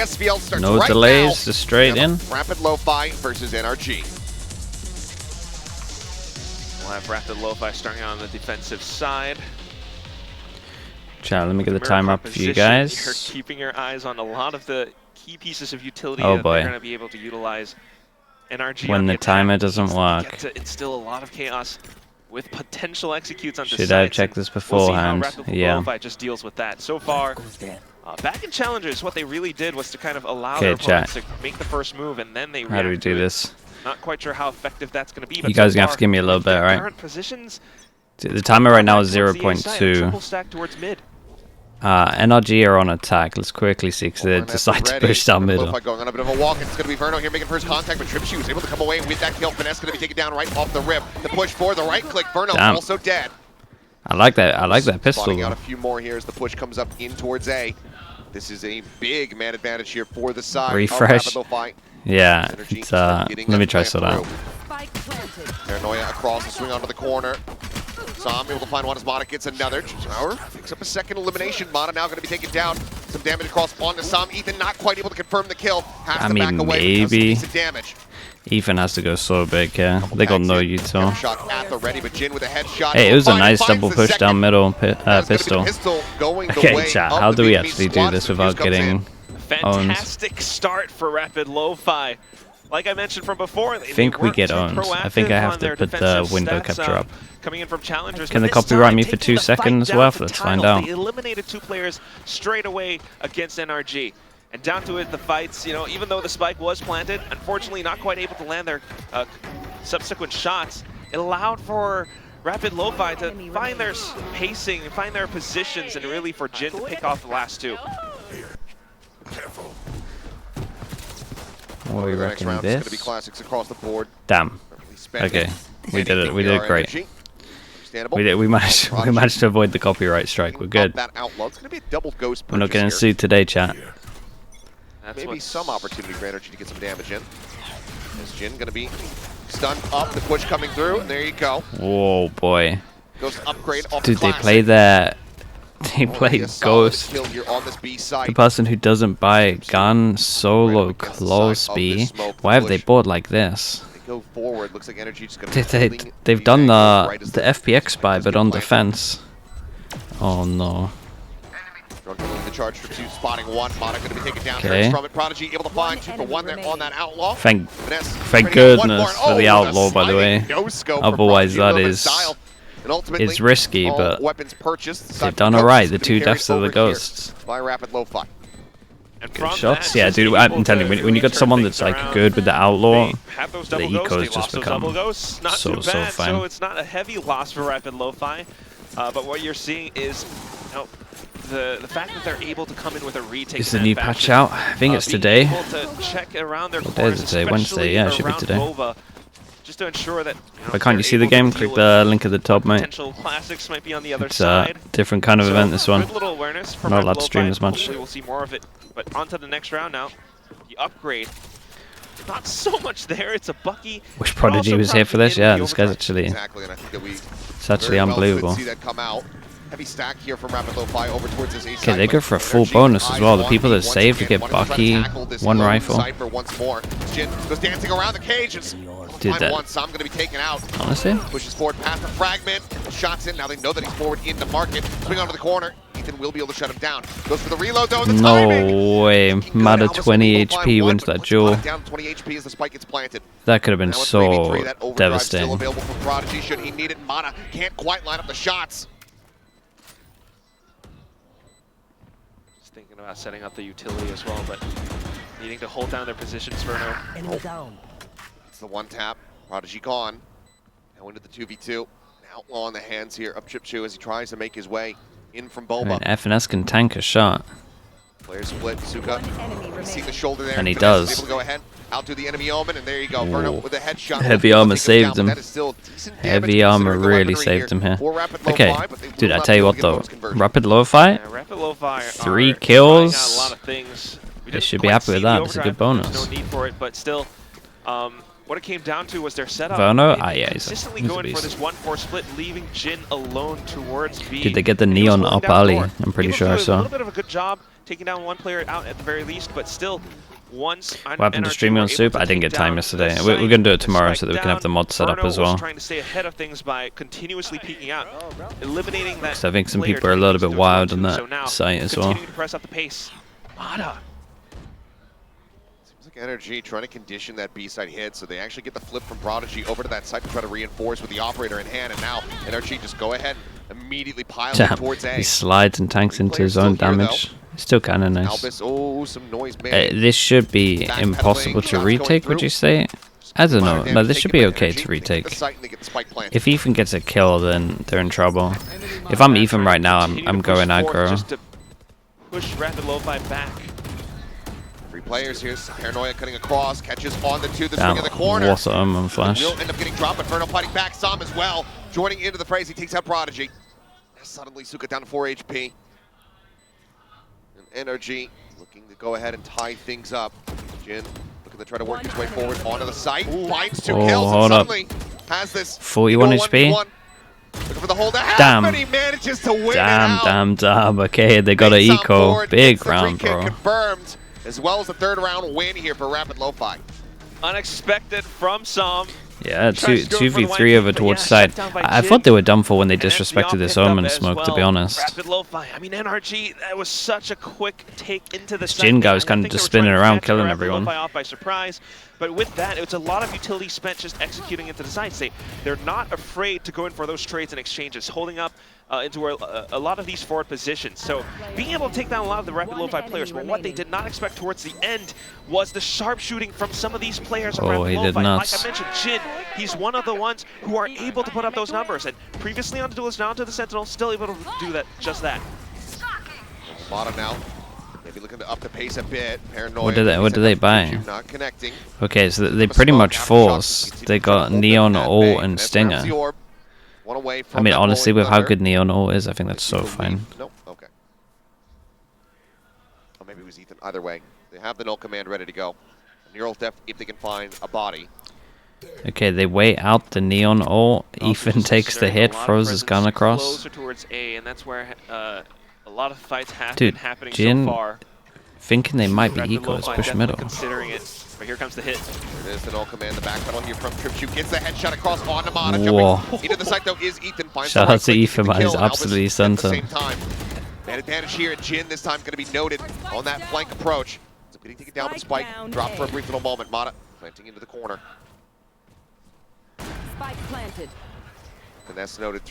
SVL starts No right delays, now. just straight in. Rapid Lo-Fi versus NRG. We'll have Rapid Lo-Fi starting on the defensive side. Chat, let me get the timer up for you guys. You're keeping your eyes on a lot of the key pieces of utility Oh that boy. they're going to be able to utilize. NRG When on the timer doesn't needs work. to get to instill a lot of chaos with potential executes on Should I have checked this beforehand? We'll see how Rapid Yeah. Lo-Fi just deals with that. So far, back in Challengers, what they really did was to kind of allow Okay, their opponents chat. to make the first move, and then they How do we react to do it. this? Not quite sure how effective that's going to be. You But guys so are gonna have far, to give me a little with their bit, right? current positions, The timer right now is towards the A side, a 0.2. triple stack towards mid. NRG are on attack. Let's quickly see because they decide to push down middle. Going on a bit of a walk. It's going to be Verno here making first contact, but Tripshy was able to come away with that kill. Finesse going to be taken down right off the rip. The push for the right click. Verno also dead. I like that. I like that pistol. Spotting out a few more here as the push comes up in towards A. This is a big man advantage here for the side. Refresh. Yeah. It's, let me try so out. Paranoia across the swing onto the corner. Som able to find one as Mata gets another. However, picks up a second elimination. Mata now going to be taken down. Some damage across onto Som. Ethan not quite able to confirm the kill. Has to back away. Maybe. Damage. Ethan has to go so big here. They got no util. Shot at the ready, but Jin with a headshot. Hey, it was a nice double push down middle pistol. Okay, chat. How do we actually do this without getting owned? Fantastic start for Rapid Lo-Fi. Like I mentioned from before, I think we get owned. I think I have to put the window capture up. Coming in from challengers. Can they copyright me for 2 seconds worth? Let's find out. They eliminated 2 players straight away against NRG. And down to it, the fights, you know, even though the spike was planted, unfortunately not quite able to land their subsequent shots, it allowed for Rapid Lo-Fi to find their pacing, find their positions, and really for Jin to pick off the last 2. What are we reckoning this? Going to be classics across the board. Damn. Okay, we did it. We did it great. We managed to avoid the copyright strike. We're good. We're not getting sued today, chat. Maybe some opportunity for NRG to get some damage in. Is Jin going to be stunned up? The push coming through, and there you go. Whoa, boy. Goes to upgrade off Dude, they play that. They play Ghost. The person who doesn't buy a gun solo close B. Why have they bought like this? They've done the FPX buy, but on defense. Oh no. The charge for 2, spotting 1. Mata going to be taken down. Okay. From it. Prodigy able to find 2 for 1 there on that outlaw. Thank goodness for the outlaw, by the way. Otherwise, that is it's risky, but they've done alright. The 2 deaths of the ghosts. By Rapid Lo-Fi. Good shots, yeah, dude. I'm telling you, when you got someone that's like good with the outlaw, the ecos just become so fine. So it's not a heavy loss for Rapid Lo-Fi, but what you're seeing is, you know, the fact that they're able to come in with a retake. Is the new patch out? I think it's today. What day is it today? Wednesday? Yeah, it should be today. Bova, just to ensure that. Why can't you see the game? Click the link at the top, mate. Potential classics might be on the other It's side. a different kind of event, this one. Good little awareness from Not allowed to stream as much. Hopefully we'll see more of it. But on to the next round now. The upgrade. Not so much there. It's a Bucky. Wish Prodigy was here for this. Yeah, this guy's actually. It's actually unbelievable. Heavy stack here from Rapid Lo-Fi over towards this Okay, they go for a full bonus as well. The people that saved to get Bucky, 1 rifle. Goes dancing around the cage. Did that. I'm going to be taken out. Honestly? Pushes forward past the fragment. Shots in. Now they know that he's forward in the market. Swing onto the corner. Ethan will be able to shut him down. Goes for the reload though. The no way. Mata 20 HP wins that duel. Down 20 HP as the spike gets planted. That could have been so devastating. Still available for Prodigy should he need it. Mata can't quite line up the shots. Thinking about setting up the utility as well, but needing to hold down their positions for now. It's the 1 tap. Prodigy gone. Now into the 2v2. Outlaw in the hands here of Chipchu as he tries to make his way in from Boba. I mean, FNS can tank a shot. Player split. Suka. See the shoulder there. And he does. Able to go ahead. Out to the enemy omen, and there you go. Verno with a headshot. Heavy armor saved him. Heavy armor really saved him here. Okay, dude, I tell you what though, Rapid Lo-Fi, 3 kills. They should be happy with that. It's a good bonus. No need for it, but still, what it came down to was their setup. Verno, yeah, he's consistently a going for beast. this 1-4 split, leaving Jin alone towards B. Did they get the neon up alley? I'm pretty sure I saw. A little bit of a good job taking down one player out at the very least, but still, once what happened to streaming on Soup? I didn't get time yesterday. We're going to do it tomorrow so that we can have the mod set up as well. Trying to stay ahead of things by continuously peeking out, eliminating that. So I think some people are a little bit wild on that site as well. Continuing to press up the pace. Mata. Seems like NRG trying to condition that B side hit, so they actually get the flip from Prodigy over to that side to try to reinforce with the operator in hand, and now NRG just go ahead and immediately pile towards A. He slides and tanks into his own damage. Still kind of nice. Albus, oh, some noise made. This should be impossible to retake, would you say? I don't know. No, this should be okay to retake. If Ethan gets a kill, then they're in trouble. If I'm Ethan right now, I'm going aggro. Just to push Rapid Lo-Fi back. 3 players here. Paranoia cutting across, catches on the 2, the swing in the corner. Awesome on flash. Will end up getting dropped, but Verno fighting back. Sam as well, joining into the fray. He takes out Prodigy. Suddenly, Suka down to 4 HP. And NRG looking to go ahead and tie things up. Jin looking to try to work his way forward onto the site. Finds 2 kills and suddenly has this 41 HP. Looking for the hold. Damn. And he manages to win it out. Damn. Okay, they got an eco. Big round, bro. Confirmed, as well as the 3rd round win here for Rapid Lo-Fi. Unexpected from Sam. Yeah, 2v3 over towards side. I thought they were done for when they disrespected this Omen smoke, to be honest. Rapid Lo-Fi. I mean, NRG, that was such a quick take into the Jin guy was kind of just spinning around, killing everyone. Off by surprise. But with that, it's a lot of utility spent just executing into the side. They're not afraid to go in for those trades and exchanges, holding up into a lot of these forward positions. So being able to take down a lot of the Rapid Lo-Fi players, but what they did not expect towards the end was the sharpshooting from some of these players. Oh, he did not. Like I mentioned, Jin, he's one of the ones who are able to put up those numbers. And previously on the Duelist, now to the Sentinel, still able to do that, just that. Bottom now. Maybe looking to up the pace a bit. Paranoia. What did they buy? Not connecting. Okay, so they pretty much forced. They got Neon, Ult, and Stinger. I mean, honestly, with how good Neon Ult is, I think that's so fine. Nope. Okay. Or maybe it was Ethan. Either way, they have the null command ready to go. Neural depth if they can find a body. Okay, they wait out the Neon Ult. Ethan takes the hit, throws his gun across. Closer towards A, and that's where a lot of fights have been happening Jin, so far. Thinking they might be eco, let's push middle. Considering it, but here comes the hit. There it is, the null command, the back pedal here from Tripshoot. Gets the headshot across on Namada. Jumping into the site though is Ethan. Shout out to Ethan, man. He's absolutely center. At the same time. Man advantage here at Jin this time going to be noted on that flank approach. So getting taken down with Spike. Drop for a brief little moment. Mata planting into the corner. Spike planted. Finesse noted.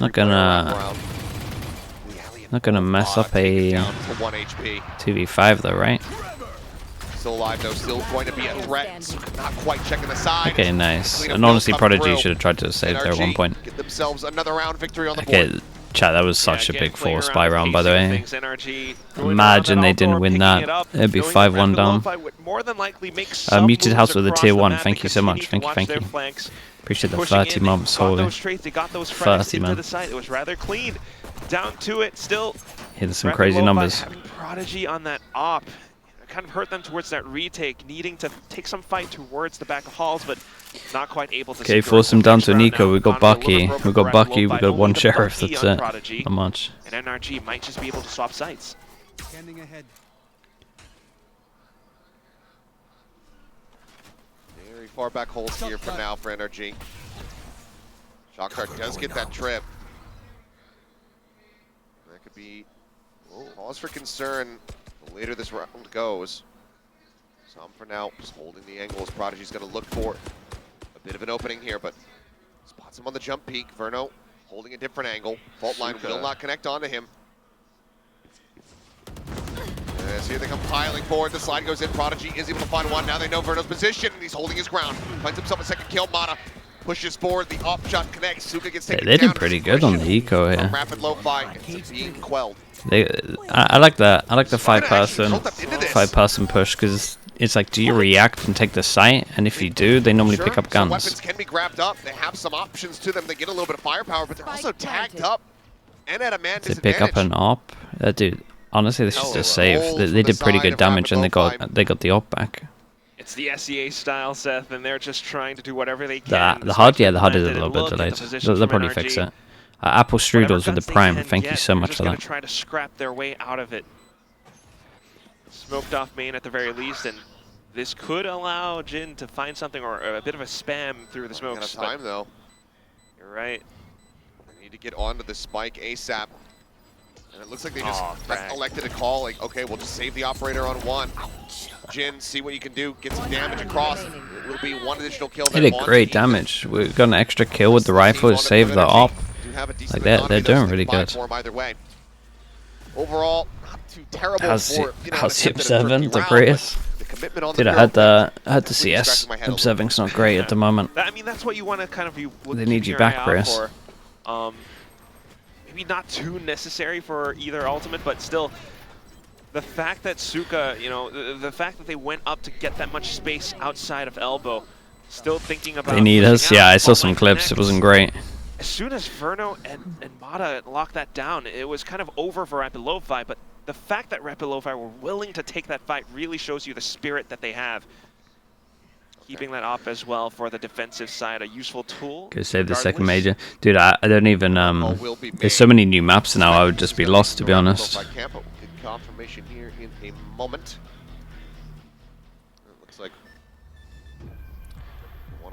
Not gonna mess up a 2v5 though, right? Still alive though, still going to be a threat. Not quite checking the side. Okay, nice. And honestly, Prodigy should have tried to save there at one point. Get themselves another round victory on the board. Chat, that was such a big full spy round, by the way. Imagine they didn't win that. It'd be 5-1 down. Muted House with a tier 1. Thank you so much. Thank you. Appreciate the 30 months, holy. 30, man. It was rather clean. Down to it, still. Hitting some crazy numbers. Having Prodigy on that op kind of hurt them towards that retake, needing to take some fight towards the back of halls, but not quite able to. Okay, force him down to Nico. We got Bucky. We got one sheriff. That's it. Not much. And NRG might just be able to swap sites. Standing ahead. Very far back holes here for now for NRG. Shockdart does get that trip. That could be cause for concern the later this round goes. Some for now just holding the angle as Prodigy's going to look for a bit of an opening here, but spots him on the jump peak. Verno holding a different angle. Fault line will not connect onto him. As here they come piling forward. The slide goes in. Prodigy is able to find one. Now they know Verno's position, and he's holding his ground. Finds himself a second kill. Mata pushes forward. The off shot connects. Suka gets taken down. They did pretty good on the eco here. Rapid Lo-Fi being quelled. I like that. I like the five-person push because it's like, do you react and take the site? And if you do, they normally pick up guns. Weapons can be grabbed up. They have some options to them. They get a little bit of firepower, but they're also tagged up and at a man disadvantage. They pick up an op, dude. Honestly, this is just safe. They did pretty good damage, and they got the op back. It's the SEA style, Seth, and they're just trying to do whatever they can. The HUD is a little bit delayed. They'll probably fix it. Apple Strudels with the Prime. Thank you so much for that. Try to scrap their way out of it. smoked off main at the very least, and this could allow Jin to find something or a bit of a spam through the smokes. Out of time though. You're right. They need to get onto the spike ASAP. And it looks like they just elected a call, like, okay, we'll just save the operator on one. Jin, see what you can do, get some damage across. It will be one additional kill. They did great damage. We got an extra kill with the rifle to save the op. Like they're doing really good. Either way. Overall, not too terrible. How's Sip 7, the Prius? Dude, I had the CS. Observing's not great at the moment. I mean, that's what you want to kind of be. They need you back, Prius. Maybe not too necessary for either ultimate, but still, the fact that Suka, you know, the fact that they went up to get that much space outside of elbow, still thinking about. They need us. Yeah, I saw some clips. It wasn't great. As soon as Verno and Mata locked that down, it was kind of over for Rapid Lo-Fi, but the fact that Rapid Lo-Fi were willing to take that fight really shows you the spirit that they have. Keeping that up as well for the defensive side, a useful tool. Go save the second major. Dude, I don't even, there's so many new maps now, I would just be lost, to be honest. Confirmation here in a moment. It looks like.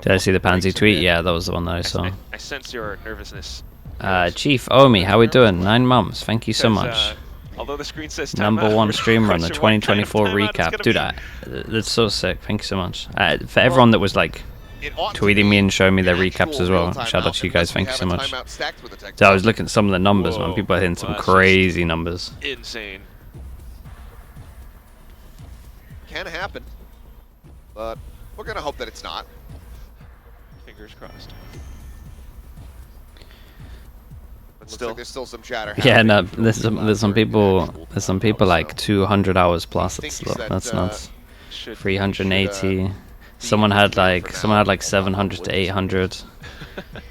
Did I see the Pansy tweet? Yeah, that was the one that I saw. I sense your nervousness. Chief Omi, how we doing? 9 months. Thank you so much. Although the screen says #1 streamer on the 2024 recap. Dude, that's so sick. Thank you so much. For everyone that was like tweeting me and showing me their recaps as well. Shout out to you guys. Thank you so much. So I was looking at some of the numbers, man. People are hitting some crazy numbers. Insane. Can happen, but we're gonna hope that it's not. Fingers crossed. Looks like there's still some chatter. Yeah, no, there's some people like 200 hours plus. That's nuts. 380. Someone had like 700 to 800.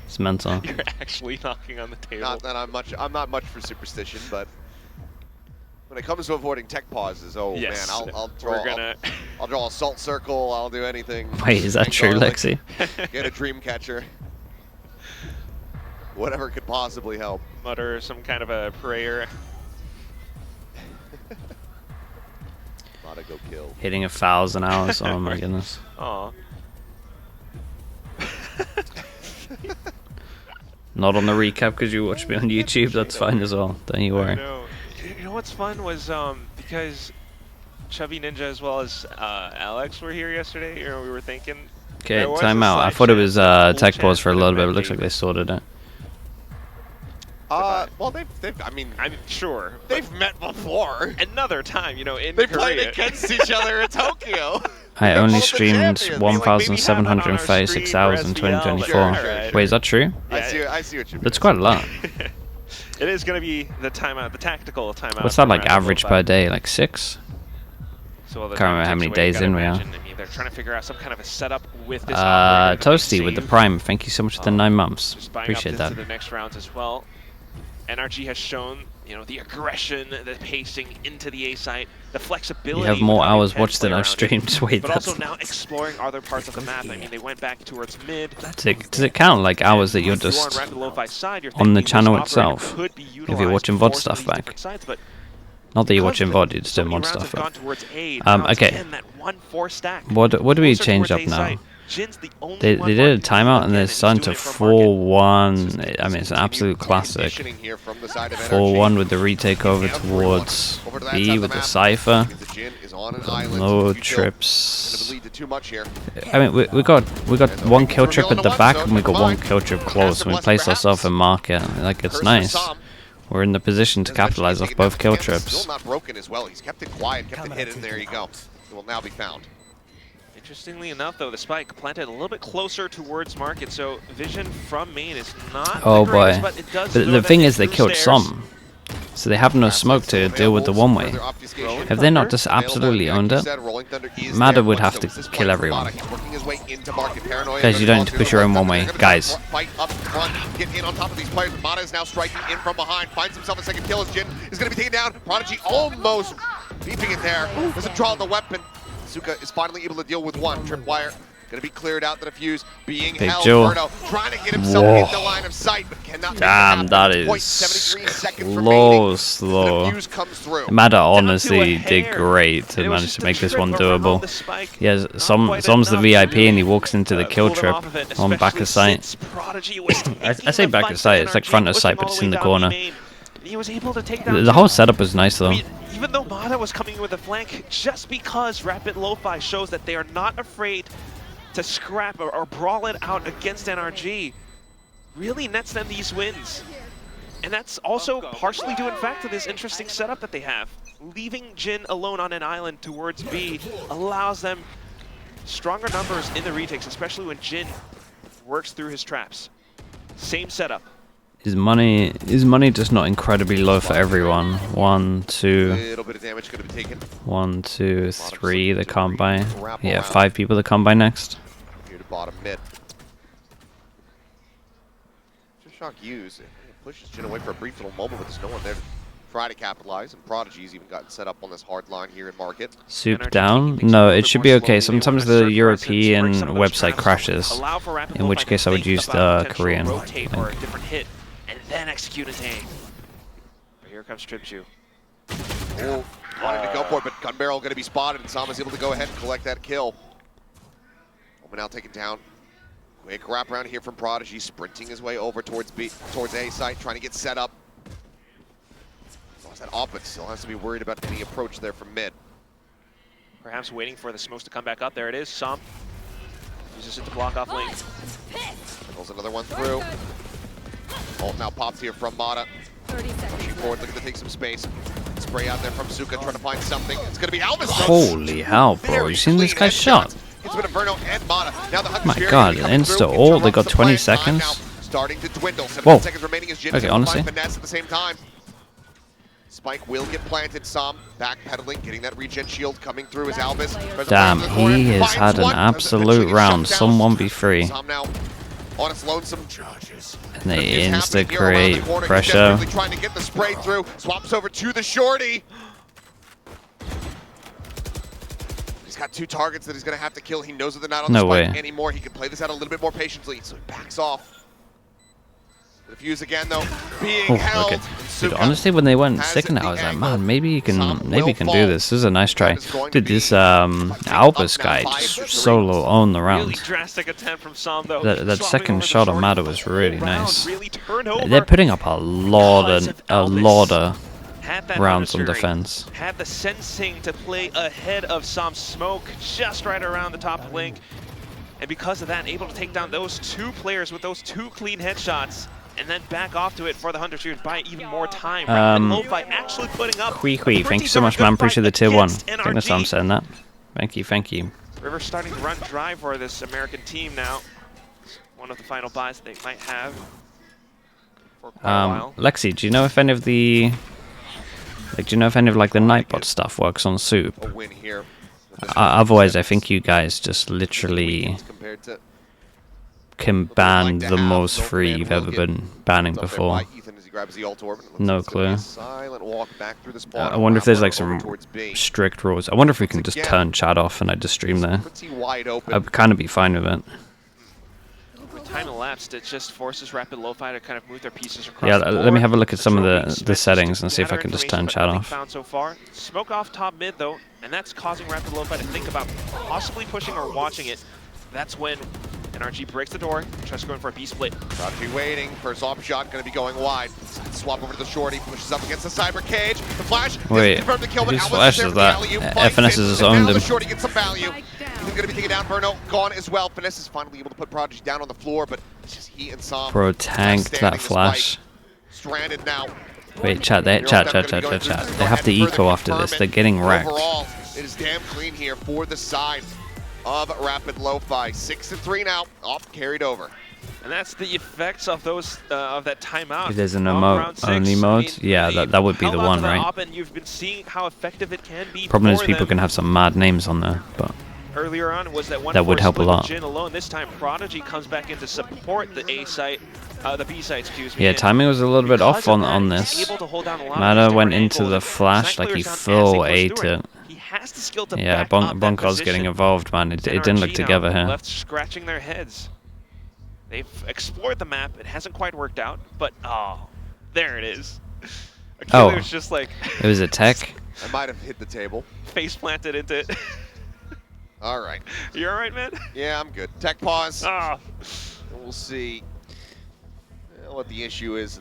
It's mental. You're actually knocking on the table. Not that I'm not much for superstition, but when it comes to avoiding tech pauses, yes, man, I'll draw a salt circle. I'll do anything. Wait, is that true, Lexi? Get a dream catcher. Whatever could possibly help. Mutter some kind of a prayer. Gotta go kill. Hitting 1,000 hours. Oh my goodness. Aw. Not on the recap because you watch me on YouTube. That's fine as well. Don't you worry. You know what's fun was because Chubby Ninja as well as Alex were here yesterday. You know, we were thinking. Okay, time out. I thought it was tech pause for a little bit, but it looks like they sorted it. Well, I'm sure. They've met before. Another time, you know, in They played against each other in Tokyo. I only streamed 1,736 hours in 2024. Wait, is that true? I see what you mean. That's quite a lot. It is going to be the timeout, the tactical timeout. What's that like average per day? Like 6? So can't remember how many days in we are. I mean, they're trying to figure out some kind of a setup with this. Toasty with the Prime. Thank you so much for the 9 months. Appreciate that. The next rounds as well. NRG has shown, you know, the aggression, the pacing into the A site, the flexibility. You have more hours watched than I've streamed. Wait, but also now exploring other parts of the map. I mean, they went back towards mid. Does it count like hours that you're just on the channel itself? If you're watching VOD stuff back. Not that you're watching VOD, you're just doing mod stuff. Okay. What do we change up now? They did a timeout and they're starting to 4-1. I mean, it's an absolute classic. 4-1 with the retake over towards B with the Cypher. No trips. I mean, we got 1 kill trip at the back and we got 1 kill trip close. And we placed ourselves in market. Like, it's nice. We're in the position to capitalize off both kill trips. Still not broken as well. He's kept it quiet, kept it hidden. There you go. It will now be found. Interestingly enough, though, the spike planted a little bit closer towards market, so vision from main is not the greatest, boy. but it does. But the thing is, they killed some, so they have no smoke to deal with the one-way. Have they not just absolutely owned it? Mada would have to kill everyone. Guys, you don't need to push your own one-way. Guys. Fight up front, get in on top of these players. Mada is now striking in from behind, finds himself a second kill as Jin is going to be taken down. Prodigy almost beeping it there. Doesn't draw the weapon. Suka is finally able to deal with one. Tripwire Gonna be cleared out, the defuse being Big held. Joe. Burno trying to get himself in the line of sight, but cannot make it Damn, happen. that It's is 0.73 seconds remaining. slow. The defuse comes through. Mada honestly did great to manage to make this one doable. Yeah, Som's the VIP and he walks into the kill trip on back of sight. I say back of sight, it's like front of sight, but it's in the corner. The whole setup was nice though. Even though Mada was coming in with a flank, just because Rapid Lo-Fi shows that they are not afraid to scrap or brawl it out against NRG, really nets them these wins. And that's also partially due in fact to this interesting setup that they have. Leaving Jin alone on an island towards B allows them stronger numbers in the retakes, especially when Jin works through his traps. Same setup. Is money just not incredibly low for everyone? 1, 2, little bit of damage could have been taken. 1, 2, 3 that can't buy. Yeah, 5 people that can't buy next. Here to bottom mid. Just shock use. Pushes Jin away for a brief little moment, but there's no one there to try to capitalize. And Prodigy's even gotten set up on this hard line here in market. Soup down? No, it should be okay. Sometimes the European website crashes, in which case I would use the Korean link. And then execute his aim. But here comes Tripju. Oh, wanted to go for it, but gun barrel going to be spotted, and Sam is able to go ahead and collect that kill. Omen now taken down. Quick wrap around here from Prodigy, sprinting his way over towards A site, trying to get set up. Lost that off, but still has to be worried about any approach there from mid. Perhaps waiting for the smokes to come back up. There it is. Sam uses it to block off Link. Pulls another one through. Ult now pops here from Mada. Pushing forward, looking to take some space. Spray out there from Suka, trying to find something. It's going to be Alvis. Holy hell, bro. You seen this guy's shot? It's been a Verno and Mada. Now the my god, insta ult. They got 20 seconds. Starting to dwindle. 7 seconds remaining as Jin okay, honestly. finesse at the same time. Spike will get planted. Sam backpedaling, getting that regen shield coming through as Alvis. Damn, he has had an absolute round. Some 1v3. Sam now on its lonesome. And they insta create pressure. Trying to get the spray through. Swaps over to the shorty. He's got 2 targets that he's going to have to kill. He knows that they're not on the spike anymore. He can play this out a little bit more patiently, so he backs off. The defuse again, though, being held. Okay. Dude, honestly, when they went second, I was like, man, maybe you can do this. This is a nice try. Dude, this Albus guy just solo owned the round. That second shot on Mada was really nice. They're putting up a lot of rounds on defense. Had the sensing to play ahead of some smoke just right around the top of Link. And because of that, able to take down those 2 players with those 2 clean headshots. And then back off to it for the Hunter Shooters, buy even more time. Lo-Fi actually putting up. Thank you so much, man. Appreciate the tier 1. I think that's how I'm saying that. Thank you. River's starting to run dry for this American team now. One of the final buys they might have for quite a while. Lexi, do you know if any of the the Nightbot stuff works on Soup? A win here. Otherwise, I think you guys just literally can ban the most free you've ever been banning before. No clue. I wonder if there's like some strict rules. I wonder if we can just turn chat off and I just stream there. I'd kind of be fine with it. With time elapsed, it just forces Rapid Lo-Fi to kind of move their pieces across. Yeah, let me have a look at some of the settings and see if I can just turn chat off. So far. Smoke off top mid though, and that's causing Rapid Lo-Fi to think about possibly pushing or watching it. That's when NRG breaks the door, tries to go in for a B-split. Prodigy waiting, first off shot going to be going wide. Swap over to the shorty, pushes up against the cyber cage. The flash, wait, whose flash is that? FNS has owned him. The shorty gets some value. He's going to be taken down. Verno gone as well. Finesse is finally able to put Prodigy down on the floor, but it's just he and Sam. Bro, tanked that flash. Stranded now. Wait, chat. They have to eco after this. They're getting wrecked. Overall, it is damn clean here for the side of Rapid Lo-Fi. 6-3 now, off carried over. And that's the effects of those of that timeout. If there's an emote only mode, yeah, that would be the one, right? And you've been seeing how effective it can be. Problem is people can have some mad names on there, but earlier on was that one that would help a lot. Jin alone. This time Prodigy comes back in to support the A site, the B site, excuse me. Yeah, timing was a little bit off on this. Mada went into the flash like he full A'd it. He has the skill to Yeah, Bonkar's getting involved, man. It didn't look together here. Left scratching their heads. They've explored the map. It hasn't quite worked out, but oh, there it is. Achille was just like... It was a tech. I might have hit the table. Face planted into it. All right. You all right, man? Yeah, I'm good. Tech pause. Oh. We'll see what the issue is.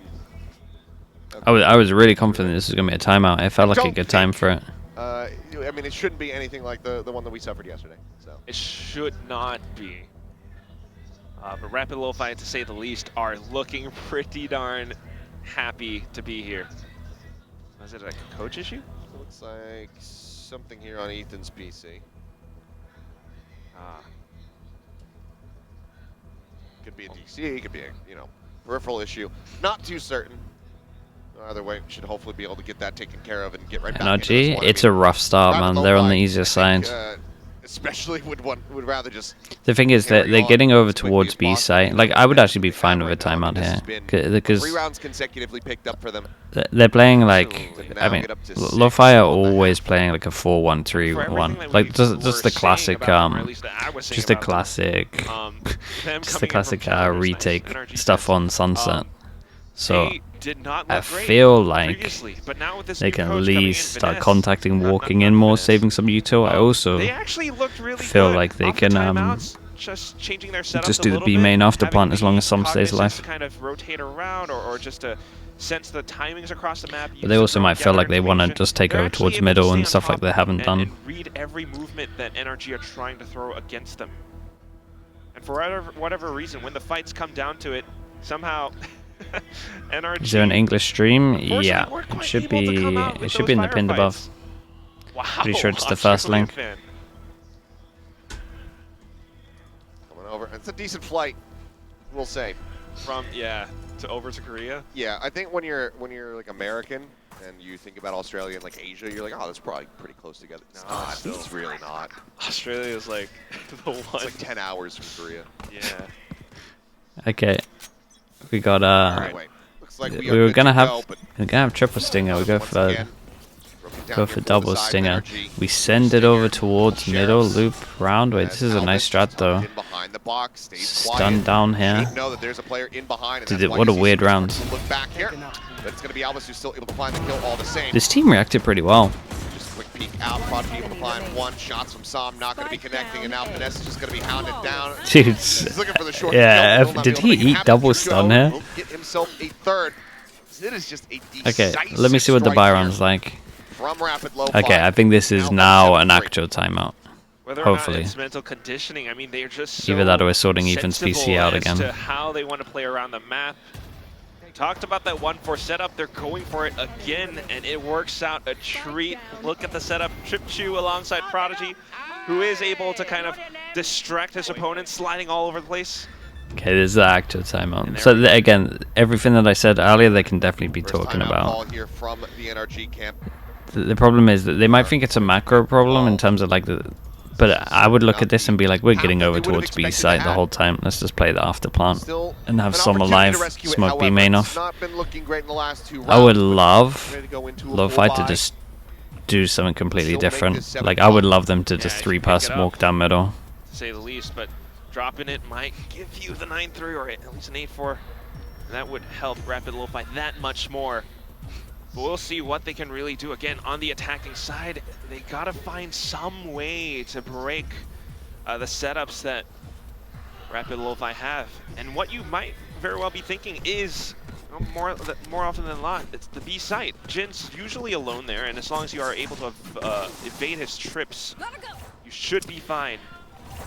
I was really confident this was going to be a timeout. It felt like a good time for it. I mean, it shouldn't be anything like the one that we suffered yesterday. So it should not be. But Rapid Lo-Fi, to say the least, are looking pretty darn happy to be here. Was it like a coach issue? Looks like something here on Ethan's PC. Could be a DC, could be a peripheral issue. Not too certain. Either way, we should hopefully be able to get that taken care of and get right back into this one. NRG, it's a rough start, man. They're on the easier side. Especially would rather just... The thing is that they're getting over towards B side. Like, I would actually be fine with a timeout here. Because 3 rounds consecutively picked up for them. They're playing like... I mean, Lo-Fi are always playing like a 4-1-3-1. Like, just the classic... just the classic... just the classic retake stuff on Sunset. So... I feel like they can at least start contacting walking in more, saving some util. I also feel like they can just do the B main after plant as long as some stays alive. Kind of rotate around or just to sense the timings across the map. But they also might feel like they want to just take over towards middle and stuff like they haven't done. And read every movement that NRG are trying to throw against them. And for whatever reason, when the fights come down to it, somehow... NRG, is there an English stream? Yeah, it should be in the pinned above. Wow, pretty sure it's the first link. Coming over. It's a decent flight, we'll say. From to over to Korea. Yeah, I think when you're like American and you think about Australia and like Asia, you're like, oh, that's probably pretty close together. It's really not. Australia is like the one. It's like 10 hours from Korea. Yeah. Okay. We got looks like we were gonna have triple stinger. We go for double stinger. We send it over towards middle loop round. Wait, this is a nice strat though. Stun down here. What a weird round. This team reacted pretty well. Quick peek out, Prodigy able to find 1 shots from Som, not going to be connecting, and now Finesse is just going to be hounded down. Dude, he's looking for the short did he eat double stun here? Get himself a third. It is just a okay, let me see what the buy run's like. From Rapid Lo-Fi. Okay, I think this is now an actual timeout. Hopefully. It's mental conditioning. I mean, they're just so either that or we're sorting Ethan's PC out again. To how they want to play around the map. Talked about that 1-4 setup. They're going for it again, and it works out a treat. Look at the setup. Trip Chew alongside Prodigy, who is able to kind of distract his opponent, sliding all over the place. Okay, this is the actual timeout. So again, everything that I said earlier, they can definitely be talking about. Here from the NRG camp. The problem is that they might think it's a macro problem in terms of like the... But I would look at this and be like, we're getting over towards B site the whole time. Let's just play the after plant and have some alive, smoke B main off. I would love Lo-Fi to just do something completely different. Like, I would love them to just 3-pass smoke down middle. To say the least, but dropping it might give you the 9-3 or at least an 8-4. That would help Rapid Lo-Fi that much more. But we'll see what they can really do. Again, on the attacking side, they gotta find some way to break the setups that Rapid Lo-Fi have. And what you might very well be thinking is, more often than not, it's the B site. Jin's usually alone there, and as long as you are able to evade his trips, you should be fine.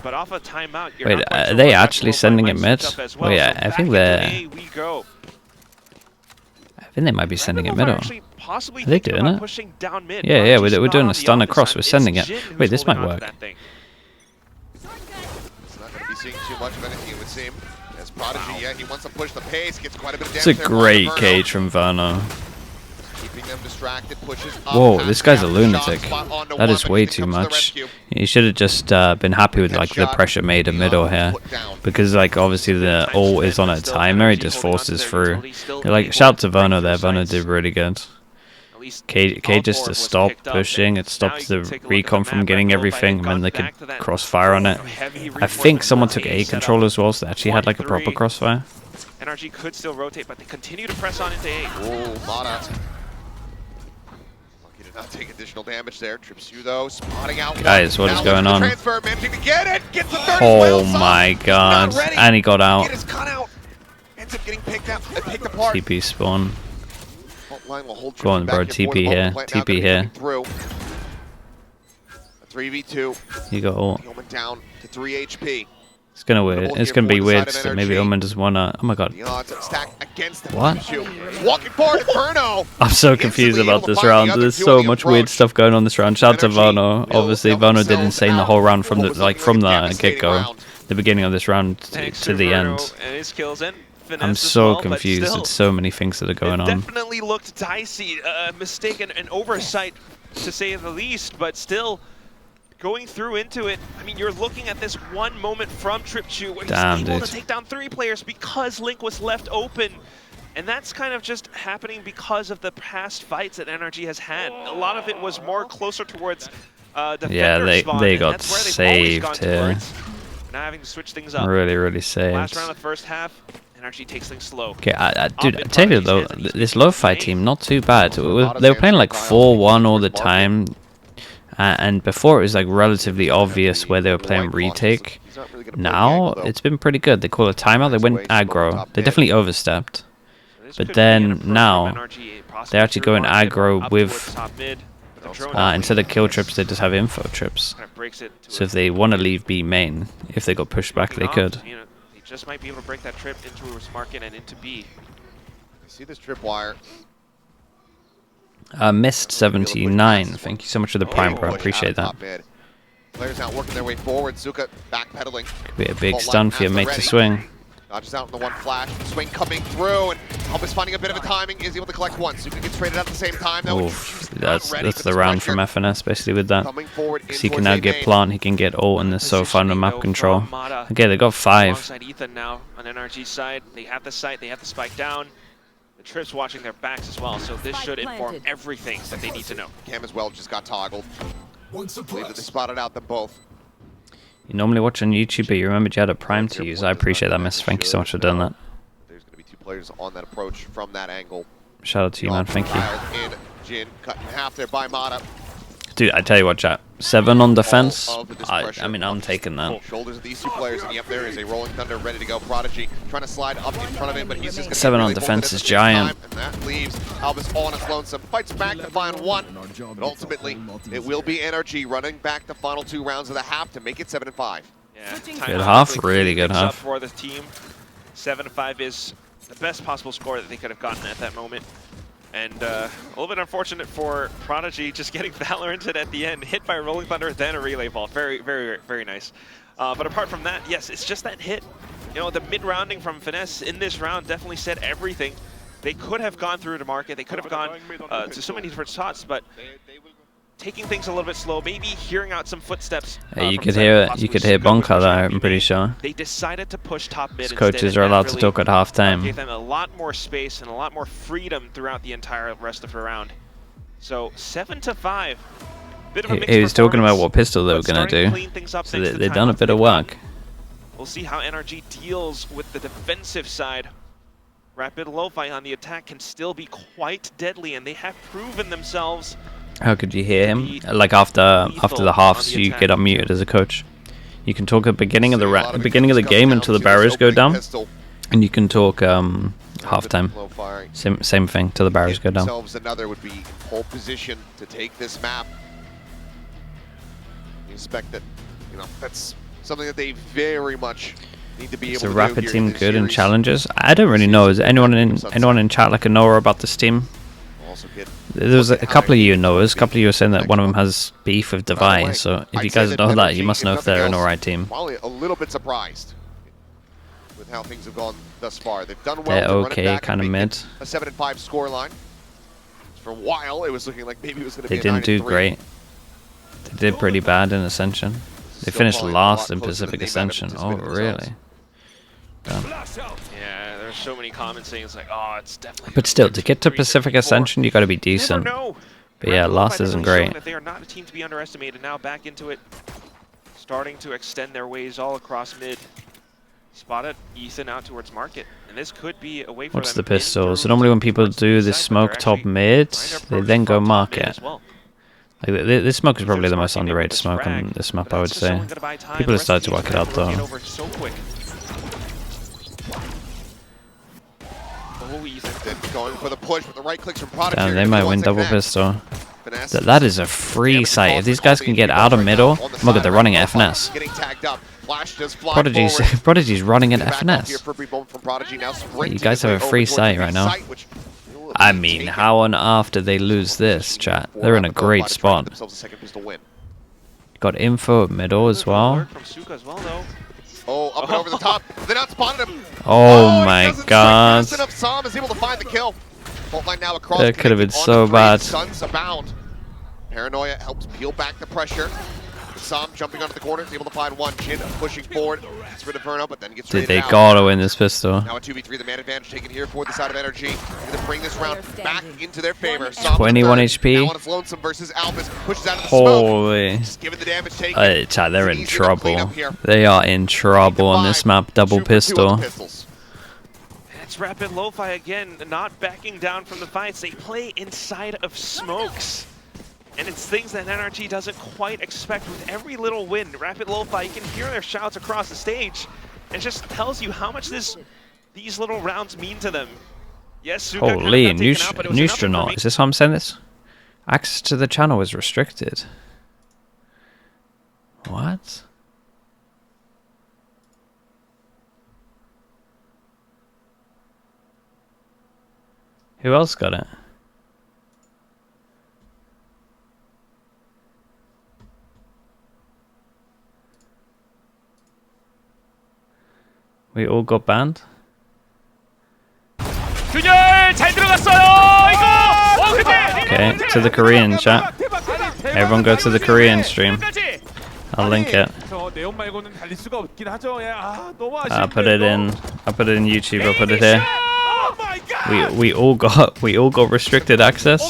But off a timeout, you're wait, are they actually sending it mid? Well. Wait, I think they're... I think they might be sending it middle. Are they doing it? Yeah, we're doing a stun across. We're sending it. Wait, this might work. It's not going to be seeing too much of anything, it would seem. As Prodigy, he wants to push the pace, gets quite a bit of damage. It's a great cage from Verno. Keeping them distracted, pushes up. Whoa, this guy's a lunatic. That is way too much. He should have just been happy with like the pressure made in middle here, because like obviously the ult is on a timer. He just forces through. Like shout out to Verno there. Verno did really good. least K just to stop pushing. It stopped the recon from getting everything, and then they could crossfire on it. I think someone took A control as well, so they actually had like a proper crossfire. NRG could still rotate, but they continue to press on into A. Oh, Mana. Lucky to not take additional damage there. Trips you though, spotting out. Guys, what is going on? Transfer, managing to get it. Gets the third Oh my god. And he got out. Get his cut out. Ends up getting picked apart. TP spawn. Go on, bro. TP here. TP here. 3v2. You got ult. Omen down to 3 HP. It's gonna be weird. So maybe Omen does wanna. Oh my god. What? Walking forward, Inferno. I'm so confused about this round. There's so much weird stuff going on this round. Shout out to Vano. Obviously, Vano did insane the whole round from the get-go, the beginning of this round to the end. I'm so confused. It's so many things that are going on. Definitely looked dicey, mistake and oversight to say the least, but still. Going through into it, I mean, you're looking at this one moment from TripChew where he's able to take down 3 players because Link was left open. And that's kind of just happening because of the past fights that NRG has had. A lot of it was more closer towards defender spawn, they got saved here. Now having to switch things up. Really saved. Last round of the first half, NRG takes things slow. Okay, dude, I tell you though, this Lo-Fi team, not too bad. They were playing like 4-1 all the time. And before it was like relatively obvious where they were playing retake. Now it's been pretty good. They call a timeout, they went aggro. They definitely overstepped. But then now they're actually going aggro with instead of kill trips, they just have info trips. So if they want to leave B main, if they got pushed back, they could. They just might be able to break that trip into a market and into B. You see this tripwire. Missed 79. Thank you so much for the prime, bro. Appreciate that. Players now working their way forward. Zuka backpedaling. Could be a big stun for your mate to swing. Dodges out in the one flash. Swing coming through, and Albus finding a bit of a timing. Is able to collect one. Zuka gets traded at the same time. Oof, that's the round from FNS basically with that. Because he can now get plant, he can get ult, and there's so fun with map control. Okay, they got 5. Alongside Ethan now on NRG side. They have the site, they have the spike down. The Trips watching their backs as well, so this should inform everything that they need to know. Cam as well just got toggled. Believe that they spotted out them both. You normally watch on YouTube, but you remembered you had a prime to use. I appreciate that, miss. Thank you so much for doing that. There's going to be 2 players on that approach from that angle. Shout out to you, man. Thank you. In Jin, cut in half there by Mata. Dude, I tell you what, chat. 7 on defense. I mean, I'm taking that. Shoulders of these 2 players, and yep, there is a Rolling Thunder ready to go. Prodigy trying to slide up in front of him, but he's just going to 7 on defense is giant. And that leaves Albus all on his lonesome. Fights back to find 1, but ultimately it will be NRG running back the final 2 rounds of the half to make it 7-5. Yeah, good half, really good half. For the team, 7-5 is the best possible score that they could have gotten at that moment. And a little bit unfortunate for Prodigy just getting Valorant at the end, hit by a Rolling Thunder, then a relay ball. Very nice. But apart from that, yes, it's just that hit. You know, the mid-rounding from Finesse in this round definitely said everything. They could have gone through to market, they could have gone to so many different shots, but taking things a little bit slow, maybe hearing out some footsteps. You could hear Bonka there, I'm pretty sure. They decided to push top mid. Coaches are allowed to talk at halftime. Gave them a lot more space and a lot more freedom throughout the entire rest of the round. So 7-5. Bit of a mixed he was talking about what pistol they were gonna do. So they've done a bit of work. We'll see how NRG deals with the defensive side. Rapid Lo-Fi on the attack can still be quite deadly, and they have proven themselves. How could you hear him? Like after the halves, you get unmuted as a coach. You can talk at the beginning of the game until the barriers go down, and you can talk halftime. Same thing till the barriers go down. Another would be pole position to take this map. You expect that, you know, that's something that they very much need to be able to do. Is the Rapid team good in challenges? I don't really know. Is anyone in chat like a knower about this team? There was a couple of you knowers. A couple of you were saying that one of them has beef with Device. So if you guys know that, you must know if they're an alright team. Probably a little bit surprised with how things have gone thus far. They've done well. They're okay, kind of mid. A 7-5 scoreline. For a while, it was looking like maybe it was going to be. They didn't do great. They did pretty bad in Ascension. They finished last in Pacific Ascension. Oh, really? Yeah, There's so many comments saying it's like, oh, it's definitely. But still, to get to Pacific Ascension, you got to be decent. But yeah, loss isn't great. That they are not a team to be underestimated. Now back into it, starting to extend their ways all across mid. Spotted Ethan out towards market, and this could be a way for What's them the pistol? So normally when people do this smoke top mid, they then go market. Like, this smoke is probably the most underrated smoke on this map, I would say. People have started to work it out though. Going for the push with the right clicks from Prodigy. Damn, they might win double pistol. That is a free sight. If these guys can get out of middle, oh my god, they're running at FNS. Prodigy's running at FNS. You guys have a free sight right now. I mean, how on earth did they lose this, chat? They're in a great spot. Got info at middle as well. Oh, up and over the top. They not spotted him. Oh my god. That could have been so bad. Paranoia helps peel back the pressure. Sam jumping onto the corner, is able to find one. Chin pushing forward, gets rid of Inferno, but then gets rid of They gotta win this pistol. Now a 2v3, the man advantage taken here for the side of NRG. They're gonna bring this round back into their favor. 21 HP. Now on its lonesome versus Albus, pushes out of the Holy. smoke. Just given the damage taken. Chat, they're in trouble. They are in trouble on this map. Double pistol. It's Rapid Lo-Fi again, not backing down from the fights. They play inside of smokes. And it's things that NRG doesn't quite expect with every little win. Rapid Lo-Fi, you can hear their shouts across the stage. It just tells you how much these little rounds mean to them. Yes, Suga holy, Neustronaut. Is this how I'm saying this? Access to the channel is restricted. What? Who else got it? We all got banned? Okay, to the Korean chat. Everyone go to the Korean stream. I'll link it. I'll put it in YouTube, I'll put it here. We all got restricted access.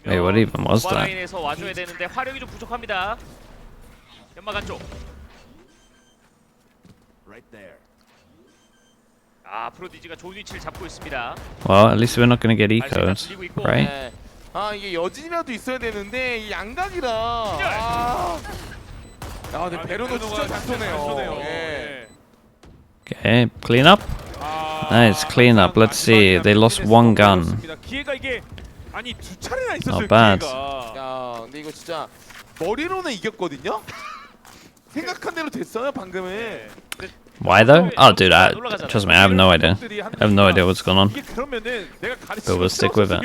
Wait, what even was that? Well, at least we're not gonna get ecos, right? 이게 여진이라도 있어야 되는데 이 양각이라. 근데 베르노 진짜 잘 쏘네요. Okay, clean up. Nice, clean up. Let's see. They lost one gun. Not bad. 야, 근데 이거 진짜 머리로는 이겼거든요. 생각한 대로 됐어요 방금은. Why though? Oh, dude, trust me, I have no idea. I have no idea what's going on. But we'll stick with it.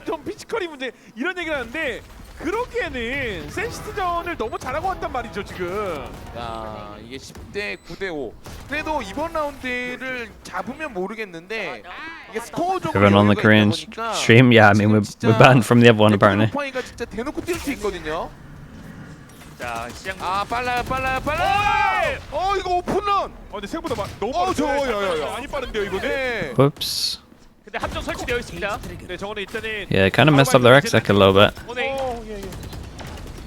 좀 피지컬이 문제 이런 얘기를 하는데 그러기에는 센시티전을 너무 잘하고 왔단 말이죠 지금. 야, 이게 10대 9대 5. 그래도 이번 라운드를 잡으면 모르겠는데 이게 스코어적으로 Everyone on the Korean stream? Yeah, I mean we're banned from the other one apparently. 파이가 진짜 대놓고 뛸 수 있거든요. 자, 시장. 빨라요. 이거 오픈런. 근데 생각보다 너무 빠르죠. 많이 빠른데요 이거는. 네. Whoops. 근데 함정 설치되어 있습니다. 네, 저거는 일단은. Yeah, kind of messed up their exec a little bit.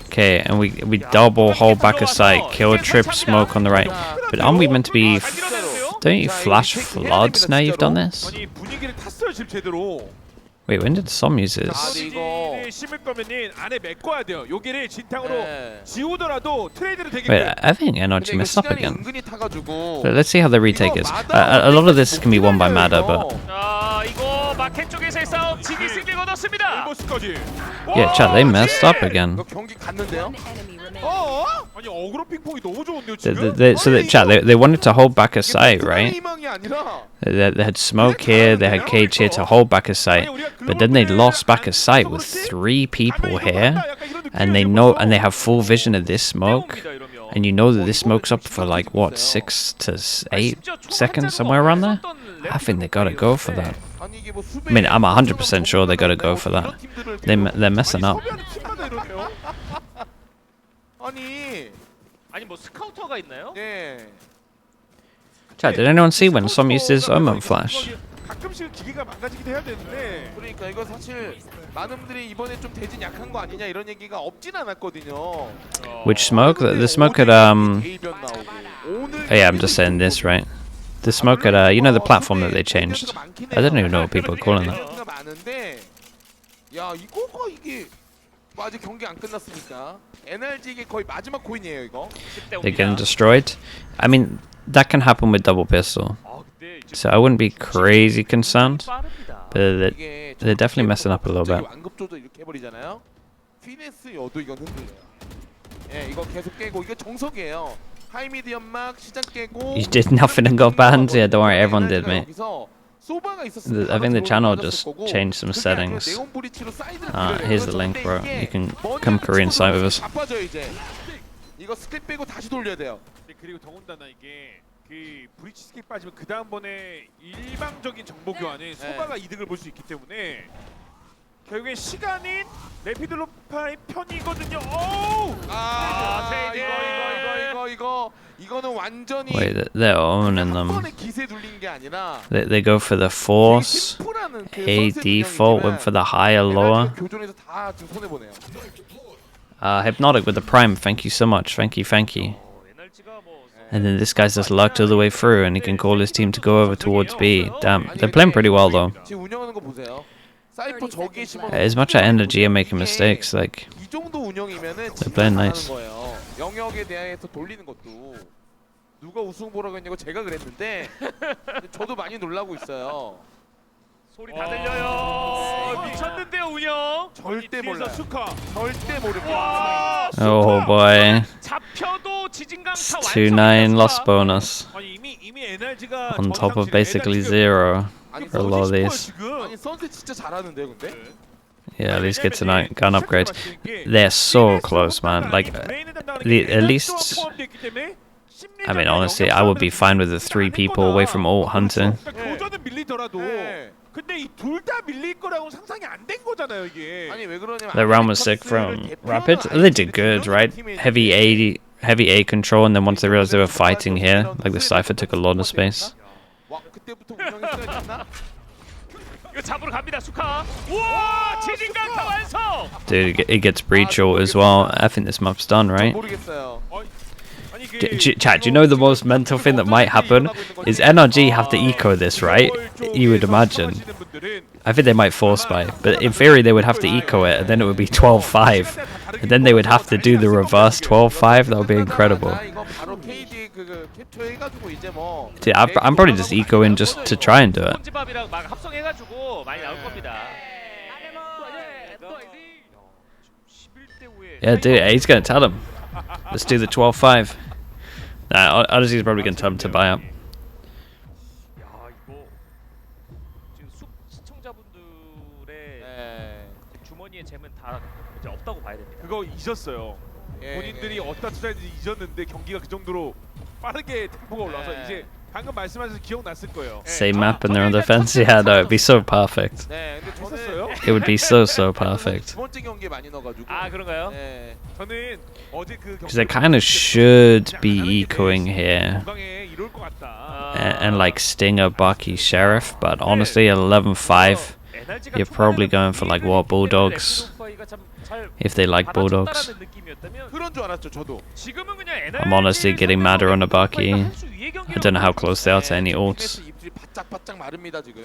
Okay, and we double hold back a sight, kill trip smoke on the right. But aren't we meant to be? Don't you flash floods now you've done this? 아니 분위기를 탔어요 지금 제대로. Wait, when did Som use this? 심을 거면은 안에 메꿔야 돼요. 여기를 진탕으로 지우더라도 트레이드를 되게. Wait, I think NRG messed up again. 은근히 타가지고. But let's see how the retake is. A lot of this can be won by Mada, but 이거 마켓 쪽에서의 싸움 지기 승리를 얻었습니다. yeah, chat, they messed up again. 경기 갔는데요? 아니 어그로 핑퐁이 너무 좋은데요 So 지금. chat, they wanted to hold back a site, right? They had smoke here, they had cage here to hold back a site, but then they lost back a site with 3 people here, and they have full vision of this smoke, and you know that this smoke's up for like what 6 to 8 seconds, somewhere around there. I think they gotta go for that. I mean, I'm 100% sure they gotta go for that. They're messing up. 드론이 아니 뭐 스카우터가 있나요? 예. Chat, did anyone see when Som used his omen flash? 가끔씩 기계가 망가지기도 해야 되는데. 그러니까 이거 사실 많은 분들이 이번에 좀 대진 약한 거 아니냐 이런 얘기가 없진 않았거든요. Which smoke? The smoke at Oh yeah, I'm just saying this, right? The smoke at you know the platform that they changed. I don't even know what people are calling that. 많은데 야 이거가 이게 뭐 아직 경기 안 끝났으니까 NRG 이게 거의 마지막 코인이에요 이거. They're getting destroyed. I mean, that can happen with double pistol, so I wouldn't be crazy concerned. But they're definitely messing up a little bit. 완급 조절 이렇게 해버리잖아요. 피네스 여도 이건 흔들려요. 예, 이거 계속 깨고 이게 정석이에요. 하이 미디엄 막 시장 깨고. You did nothing and got banned? Yeah, don't worry, everyone did, mate. I think the channel just changed some settings. Here's the link, bro. You can come Korean site with us. 이거 스킵 빼고 다시 돌려야 돼요. 그리고 더군다나 이게 그 브리치 스킵 빠지면 그 다음번에 일방적인 정보 교환에 소바가 이득을 볼 수 있기 때문에 결국엔 시간인 레피드로파의 편이거든요. 오! 이거는 완전히 Wait, they're owning them. 기세 둘린 게 아니라 They go for the force, a default, went for the higher, lower. 교전에서 다 지금 손해 보네요. Hypnotic with the prime, thank you so much, thank you. And then this guy's just lucked all the way through and he can call his team to go over towards B. Damn, they're playing pretty well though. 지금 운영하는 거 보세요. 사이퍼 저기에 심어 As much as NRG are making mistakes, like, 이 정도 운영이면은 they're playing nice. 거예요. 영역에 대해서 돌리는 것도 누가 우승 보라고 했냐고 제가 그랬는데 저도 많이 놀라고 있어요. 소리 다 들려요. 미쳤는데요 운영. 절대 몰라요. 수카. 절대 모릅니다. Oh boy. 잡혀도 지진강타 2-9 loss bonus. 아니 이미 NRG가 On top of basically zero for a lot of these. 아니 선셋 진짜 잘하는데요, 근데? Yeah, these kids tonight gun upgrades. They're so close, man. Like, at least, I mean, honestly, I would be fine with the 3 people away from ult hunting. 교전은 밀리더라도 근데 이 둘 다 밀릴 거라고 상상이 안 된 거잖아요 이게. 아니 왜 그러냐면 The round was sick from Rapid. They did good, right? Heavy A control, and then once they realized they were fighting here, like the Cypher took a lot of space. 와, 그때부터 운영했어야 됐나? 이거 잡으러 갑니다 수카. 우와 지진강타 완성. Dude, it gets breach ult as well. I think this map's done, right? 모르겠어요. Chat, do you know the most mental thing that might happen is NRG have to eco this, right? You would imagine. I think they might force buy, but in theory they would have to eco it, and then it would be 12-5, and then they would have to do the reverse 12-5. That would be incredible. Dude, I'm probably just ecoing just to try and do it. 혼집밥이랑 막 합성해가지고 많이 나올 겁니다. Yeah, dude, he's gonna tell them. Let's do the 12-5. Nah, honestly, he's probably gonna tell him to buy up. 야 이거 지금 시청자분들의 주머니에 재면 다 이제 없다고 봐야 됩니다. 그거 잊었어요. 본인들이 어디다 투자했는지 잊었는데 경기가 그 정도로 빠르게 템포가 올라서 이제 방금 말씀하셔서 기억났을 거예요. Same map and they're on defense. Yeah, no, it'd be so perfect. It would be so perfect. 두 번째 경기에 많이 넣어가지고. 아 그런가요? 저는 어제 그 Because they kind of should be ecoing here. 건강에 이럴 것 같다. And like Stinger, Bucky, Sheriff, but honestly, at 11-5, you're probably going for like what, Bulldogs? If they like Bulldogs. 그런 줄 알았죠, 저도. I'm honestly getting madder on a Bucky. I don't know how close they are to any ults. 입술이 바짝바짝 마릅니다 지금.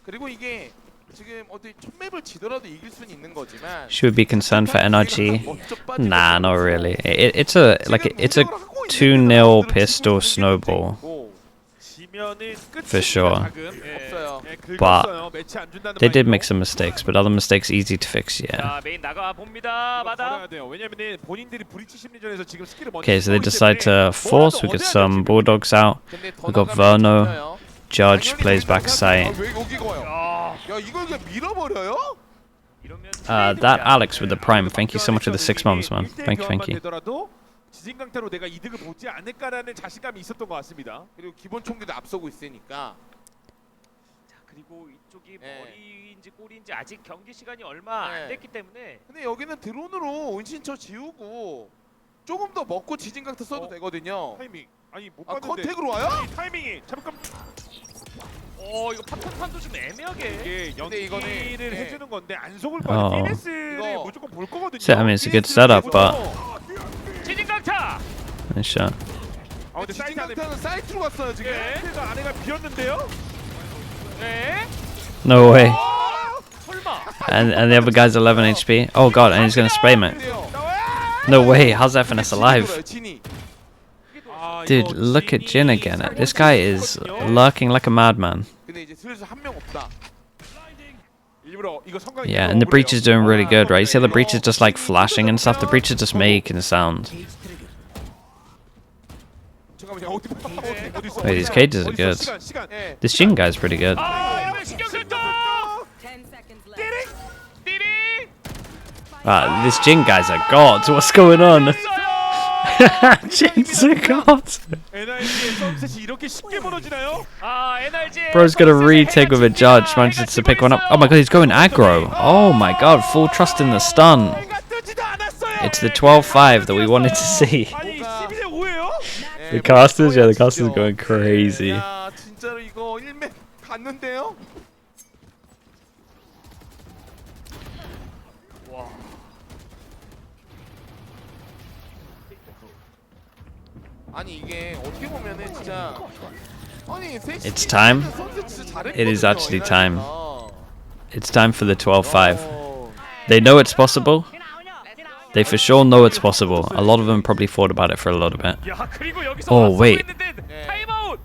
그리고 이게 지금 어디 첫 맵을 지더라도 이길 수는 있는 거지만. Should we be concerned for NRG? Nah, not really. It's a 2-0 pistol snowball. For sure. But they did make some mistakes, but other mistakes easy to fix, yeah. Okay, so they decide to force. We get some Bulldogs out. We got Verno. Judge plays backside. That Alex with the prime. Thank you so much for the 6 months, man. Thank you. 지진강타로 내가 이득을 보지 않을까라는 자신감이 있었던 것 같습니다. 그리고 기본 총기도 앞서고 있으니까. 자 그리고 이쪽이 머리인지 꼬리인지 아직 경기 시간이 얼마 안 됐기 때문에. 근데 여기는 드론으로 은신처 지우고 조금 더 먹고 지진강타 써도 되거든요. 타이밍. 아니 못 아 봤는데. 컨택으로 와요? 타이밍이 잠깐. 이거 파탄판도 좀 애매하게. 이게 근데 이거는, 연기를 예. 해주는 건데 안 속을 거야. 피네스를 이거- 무조건 볼 거거든요. So, I mean, it's a good setup, but 지진강타. nice shot. 아 근데 사이트 안에 지진강타는 사이트로 갔어요 지금. 사이트가 안에가 비었는데요. 네. No way. 설마. And the other guy's 11 HP. Oh god, and he's gonna spray him. No way. How's that finesse alive? 진이. Dude, look at Jin again. This guy is lurking like a madman. 근데 이제 슬슬 한 명 없다. 일부러 이거 성광. Yeah, and the breach is doing really good, right? You see how the breach is just like flashing and stuff? The breach is just making a sound. 잠깐만요. 어디 있어? Wait, these cages are good. 시간. 예. This Jin guy's pretty good. 이러면 신경 쓸도. 10 seconds left. 띠리. Wow, this Jin guy's a god. What's going on? Jin's a god. NRG의 선셋이 이렇게 쉽게 무너지나요? NRG. Bro's got a retake with a judge. Manages to pick one up. Oh my god, he's going aggro. Oh my god, full trust in the stun. It's the 12-5 that we wanted to see. 아니 12대 5예요? The casters, yeah, the casters are going crazy. 야, 진짜로 이거 1맵 갔는데요? 아니 이게 어떻게 보면은 진짜 아니 It's time. It is actually time. It's time for the 12-5. They know it's possible. They for sure know it's possible. A lot of them probably thought about it for a little bit. 야, 그리고 여기서 Oh, wait. 타임아웃.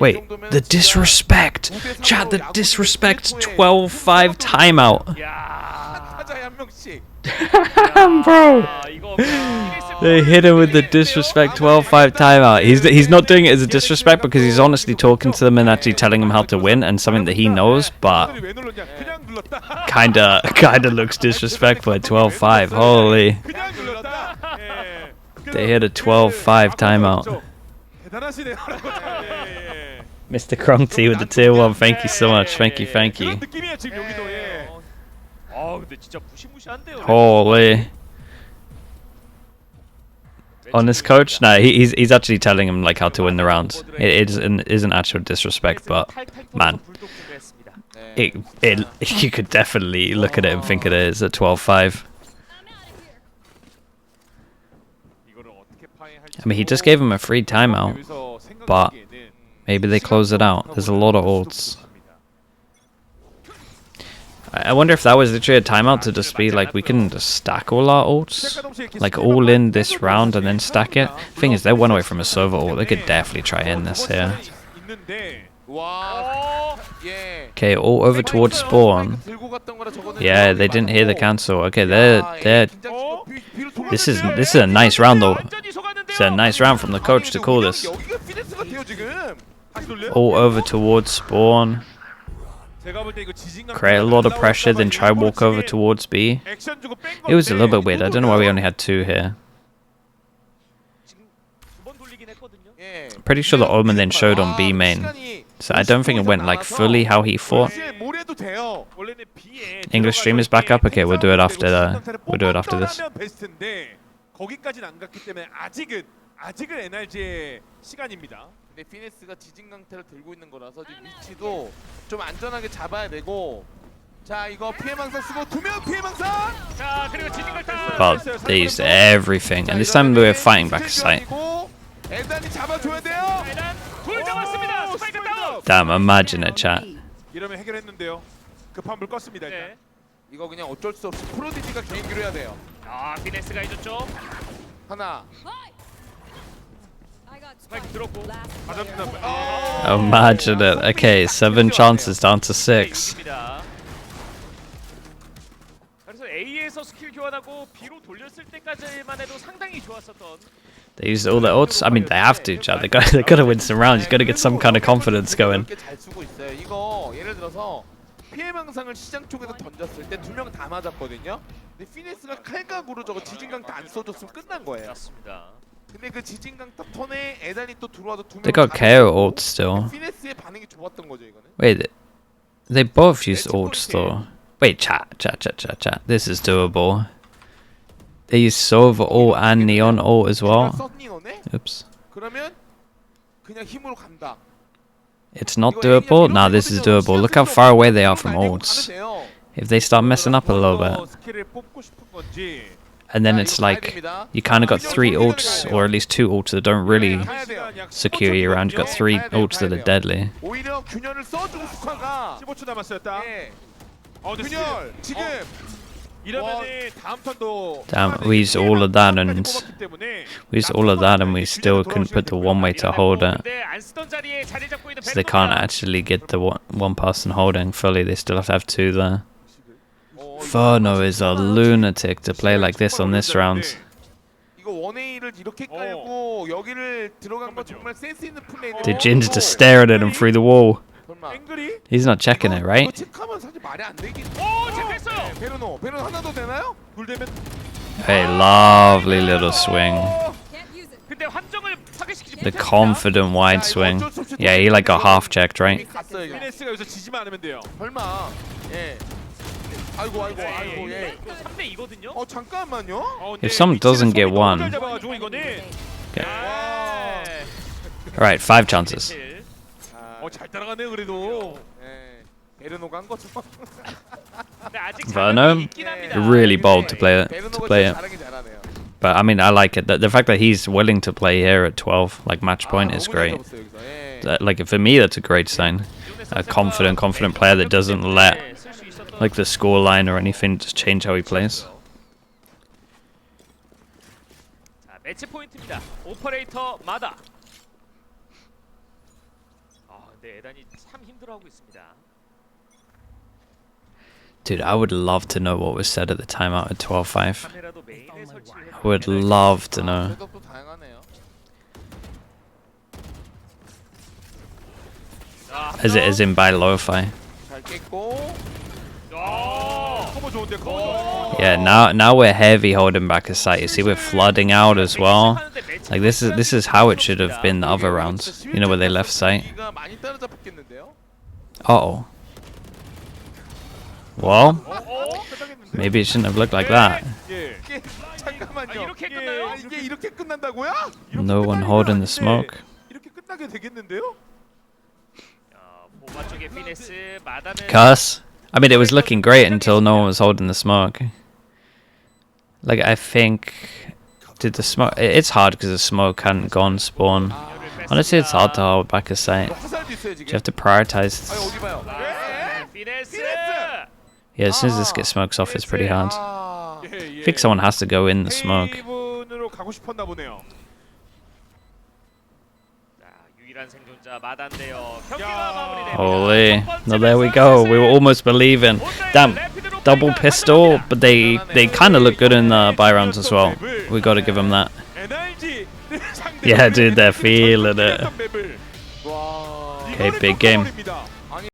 Wait, the disrespect! Chat, the disrespect 12-5 timeout. 야. 타자에 한 명씩. Bro! 이거 They hit him with the disrespect 12-5 timeout. He's not doing it as a disrespect because he's honestly talking to them and actually telling them how to win and something that he knows, but 왜 눌렀냐? 그냥 눌렀다. kinda looks disrespectful at 12-5. Holy. 그냥 눌렀다. 예. They hit a 12-5 timeout. 대단하시네요. 예. Mr. Crunkty with the tier 1. Thank you so much. Thank you, thank 그런 you. 느낌이야 지금 여기도. 예. 근데 진짜 무시무시한데요. Holy. Honest coach? No, he's actually telling him like how to win the rounds. It isn't actual disrespect, but man, you could definitely look at it and think it is at 12-5. I mean, he just gave him a free timeout, but maybe they close it out. There's a lot of ults. I wonder if that was literally a timeout to just be like, we can just stack all our ults, like all in this round and then stack it. Thing is, they went away from a server ult. They could definitely try in this here. Okay, all over towards spawn. Yeah, they didn't hear the cancel. Okay, they're. This is a nice round though. It's a nice round from the coach to call this. All over towards spawn. Create a lot of pressure, then try walk over towards B. It was a little bit weird. I don't know why we only had 2 here. Pretty sure the Omen then showed on B main. So I don't think it went like fully how he thought. English stream is back up. Okay, we'll do it after this. 거기까지는 안 갔기 때문에 아직은 NRG의 시간입니다. 근데 피네스가 지진 강태를 들고 있는 거라서 지금 위치도 좀 안전하게 잡아야 되고. 자, 이거 피해망사 쓰고 2명 피해망사. 자, 그리고 지진강타. Well, they used everything, and this time we were fighting back a site. 에단이 잡아줘야 돼요. 둘 잡았습니다. 스파이크 다운. Damn, imagine it, chat. 이러면 해결했는데요. 급한 불 껐습니다. 일단. 네. 이거 그냥 어쩔 수 없이 프로디지가 개인기로 해야 돼요. 피네스가 해줬죠. 하나. I got 스파이크 들었고. 맞았나? Imagine it. Okay, 7 chances down to 6. 그래서 A에서 스킬 교환하고 B로 돌렸을 때까지만 해도 상당히 좋았었던. They used all their ults. I mean, they have to, chat. They gotta win some rounds. You gotta get some kind of confidence going. 잘 쓰고 있어요. 이거 예를 들어서 피해망상을 시장 쪽에서 던졌을 때 2명 다 맞았거든요. 근데 피네스가 칼각으로 저거 지진강타 안 써줬으면 끝난 거예요. 맞습니다. 근데 그 지진강타 턴에 에단이 또 들어와서 2명. They got KO ults still. 피네스의 반응이 좋았던 거죠 이거는. Wait, they both used ults though. Wait, chat. This is doable. They use Sova ult and Neon ult as well. 썼니 너네? Oops. 그러면 그냥 힘으로 간다. It's not doable? Nah, this is doable. Look how far away they are from ults. If they start messing up a little bit. 스킬을 뽑고 싶은 건지. And then it's like, you kind of got 3 ults, or at least 2 ults that don't really secure you around. You got 3 ults that are deadly. 오히려 균열을 써주고 스카가 15초 남았어요. 딱. 예. 근데 균열 지금 이러면은 다음 턴도 Damn, we used all of that and we still couldn't put the one way to hold it. 근데 안 쓰던 자리에 자리 잡고 있는 So they can't actually get the one person holding fully. They still have to have 2 there. Verno is a lunatic to play like this on this round. 이거 1A를 이렇게 깔고 여기를 들어간 건 정말 센스 있는 플레이네요. Dude, Jin's just staring at him through the wall. 앵글이 He's not checking it, right? 이거 체크하면 사실 말이 안 되긴. 오, 체크했어요. 베르노 하나 더 되나요? 둘 되면 Hey, lovely little swing. Can't use it. 근데 함정을 파괴시키지 The 못했습니다. confident wide swing. Yeah, he like got half checked, right? 갔어요. 이거. 피네스가 여기서 지지만 않으면 돼요. 설마. 예. 아이고 예. 3대 2거든요. 잠깐만요. If someone doesn't get one. 잡아가지고 이거는 Alright, 5 chances. 잘 따라가네요 그래도. 예. 베르노가 한 거죠. 근데 아직 Verno, 자격이 있긴 합니다. really bold to play it. 잘하긴 잘하네요. But I mean, I like it. The fact that he's willing to play here at 12, like match point, is great. Like for me, that's a great sign. A confident player that doesn't let like the score line or anything just change how he plays. 자, 매치 포인트입니다. 오퍼레이터 마다. 근데 에단이 참 힘들어하고 있습니다. Dude, I would love to know what was said at the timeout at 12-5. 카메라도 메인에 설치를 I would love to know. 또 다양하네요. As in by lo-fi. 잘 깼고. 커버 좋은데 커버. Yeah, now we're heavy holding back a site. You see, we're flooding out as well. Like this is how it should have been the other rounds. You know, where they left site. 많이 따라잡혔겠는데요? Uh-oh. Well, maybe it shouldn't have looked like that. 예. 잠깐만요. 이렇게 끝나요? 이게 이렇게 끝난다고요? No one holding the smoke. 이렇게 끝나게 되겠는데요? 보마 쪽에 피네스 마다는 Cuss. I mean, it was looking great until no one was holding the smoke. Like, I think... Did the smoke... It's hard because the smoke hadn't gone spawn. Honestly, it's hard to hold back a site. 화살도 있어요 지금. You have to prioritize. 어디 봐요? 피네스. Yeah, as soon as this gets smokes off, it's pretty hard. 아. I think someone has to go in the smoke. A분으로 가고 싶었나 보네요. 자, 유일한 생존자 마다인데요. 경기가 마무리됩니다. Holy. No, there we go. We were almost believing. Damn. Double pistol, but they kind of look good in the buy rounds as well. We got to give them that. NRG Yeah, dude, they're feeling it. 와. Okay, big game. 맵을